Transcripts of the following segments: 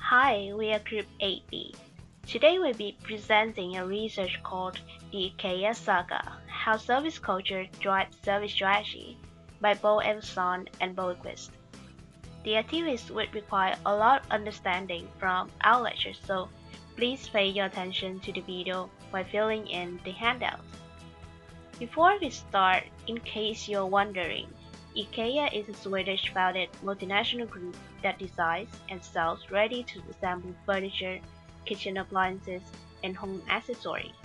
Hi, we are Group 8B. Today we'll be presenting a research called the IKEA Saga, How Service Culture Drives Service Strategy by Bo Evson and Boquist. The activities would require a lot of understanding from our lectures, so please pay your attention to the video while filling in the handouts. Before we start, in case you're wondering, IKEA is a Swedish-founded multinational group that designs and sells ready-to-assemble furniture, kitchen appliances, and home accessories.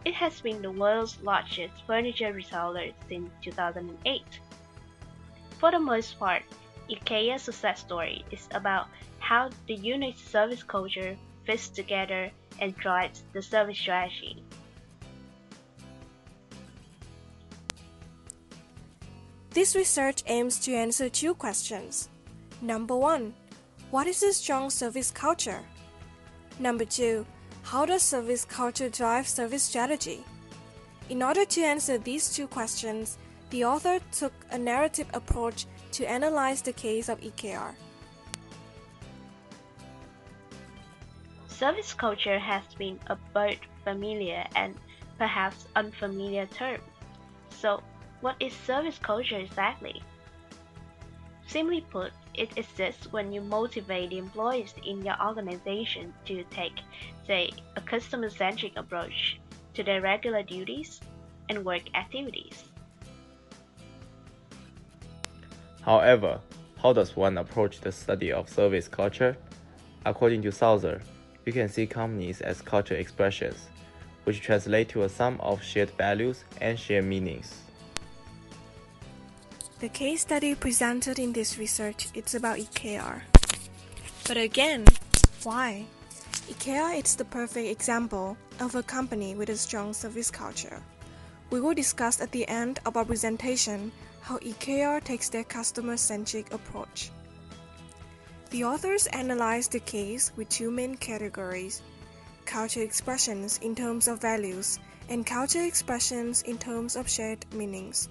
It has been the world's largest furniture reseller since 2008. For the most part, IKEA's success story is about how the unique service culture fits together and drives the service strategy. This research aims to answer two questions. Number 1. What is a strong service culture? Number 2. How does service culture drive service strategy? In order to answer these two questions, the author took a narrative approach to analyze the case of IKEA. Service culture has been a both familiar and perhaps unfamiliar term. So, what is service culture exactly? Simply put, it exists when you motivate the employees in your organization to take, say, a customer-centric approach to their regular duties and work activities. However, how does one approach the study of service culture? According to Sauser, you can see companies as culture expressions, which translate to a sum of shared values and shared meanings. The case study presented in this research is about IKEA. But again, why? IKEA is the perfect example of a company with a strong service culture. We will discuss at the end of our presentation how IKEA takes their customer-centric approach. The authors analyzed the case with two main categories: culture expressions in terms of values and culture expressions in terms of shared meanings.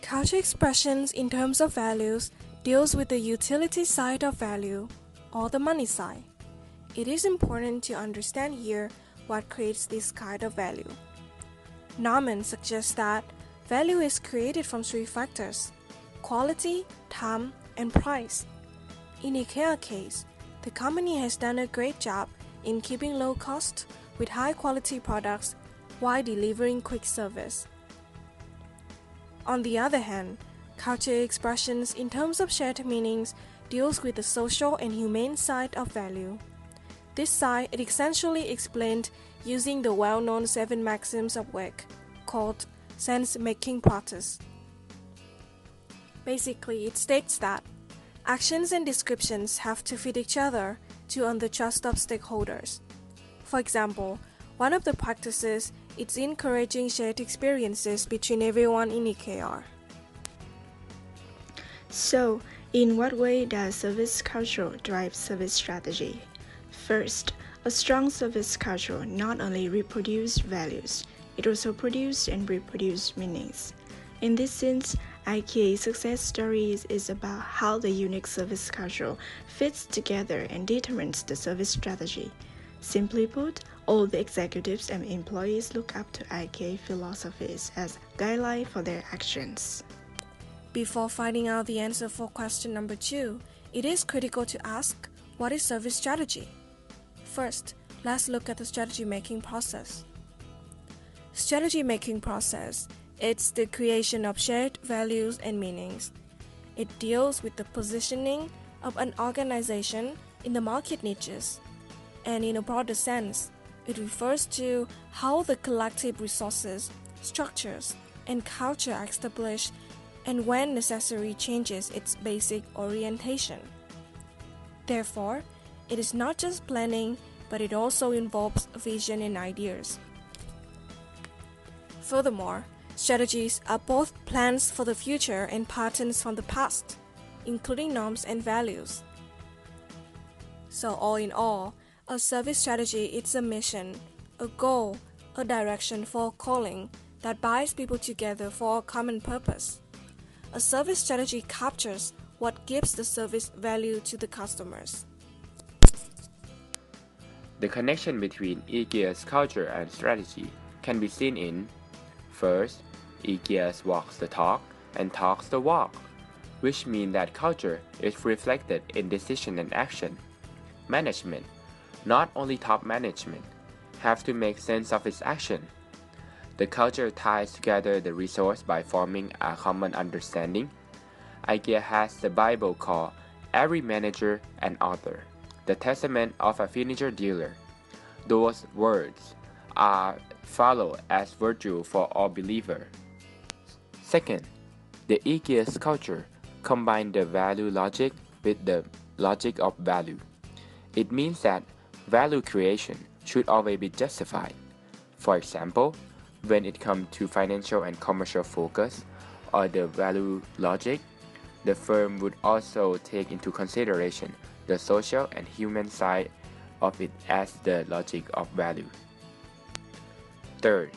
Culture expressions in terms of values deals with the utility side of value, or the money side. It is important to understand here what creates this kind of value. Norman suggests that value is created from three factors: quality, time, and price. In IKEA case, the company has done a great job in keeping low cost with high quality products while delivering quick service. On the other hand, culture expressions in terms of shared meanings deals with the social and humane side of value. This side is essentially explained using the well-known 7 maxims of work, called sense-making process. Basically, it states that actions and descriptions have to fit each other to earn the trust of stakeholders. For example, one of the practices is encouraging shared experiences between everyone in IKEA. So, in what way does service culture drive service strategy? First, a strong service culture not only reproduces values, it also produces and reproduces meanings. In this sense, IKEA's success stories is about how the unique service culture fits together and determines the service strategy. Simply put, all the executives and employees look up to IKEA philosophies as guideline for their actions. Before finding out the answer for question number 2, it is critical to ask, what is service strategy? First, let's look at the strategy making process. Strategy making process, it's the creation of shared values and meanings. It deals with the positioning of an organization in the market niches. And in a broader sense, it refers to how the collective resources, structures, and culture are established and when necessary changes its basic orientation. Therefore, it is not just planning, but it also involves vision and ideas. Furthermore, strategies are both plans for the future and patterns from the past, including norms and values. So all in all, a service strategy is a mission, a goal, a direction for a calling that binds people together for a common purpose. A service strategy captures what gives the service value to the customers. The connection between IKEA's culture and strategy can be seen in: first, IKEA walks the talk and talks the walk, which means that culture is reflected in decision and action. Management, not only top management, have to make sense of its action. The culture ties together the resource by forming a common understanding. IKEA has the Bible called every manager an author, the testament of a furniture dealer. Those words are followed as virtue for all believers. Second, the IKEA's culture combines the value logic with the logic of value. It means that value creation should always be justified. For example, when it comes to financial and commercial focus or the value logic, the firm would also take into consideration the social and human side of it as the logic of value. Third,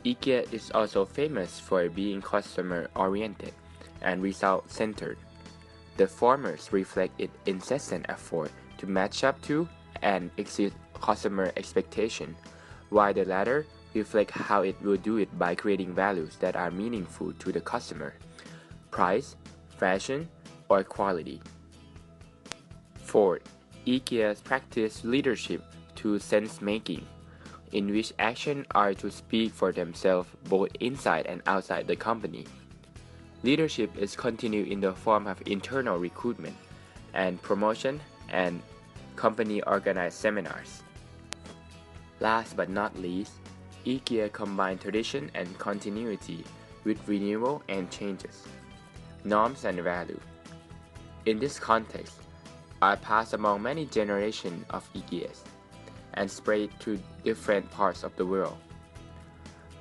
IKEA is also famous for being customer-oriented and result-centered. The former reflect its incessant effort to match up to and exceed customer expectation, while the latter reflect how it will do it by creating values that are meaningful to the customer: price, fashion, or quality. Fourth, IKEA practice leadership to sense-making, in which actions are to speak for themselves both inside and outside the company. Leadership is continued in the form of internal recruitment and promotion and company-organized seminars. Last but not least, IKEA combines tradition and continuity with renewal and changes, norms and value. In this context, are passed among many generations of IKEAs and spread to different parts of the world.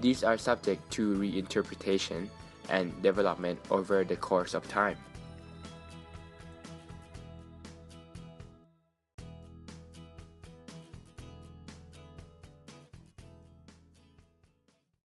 These are subject to reinterpretation and development over the course of time.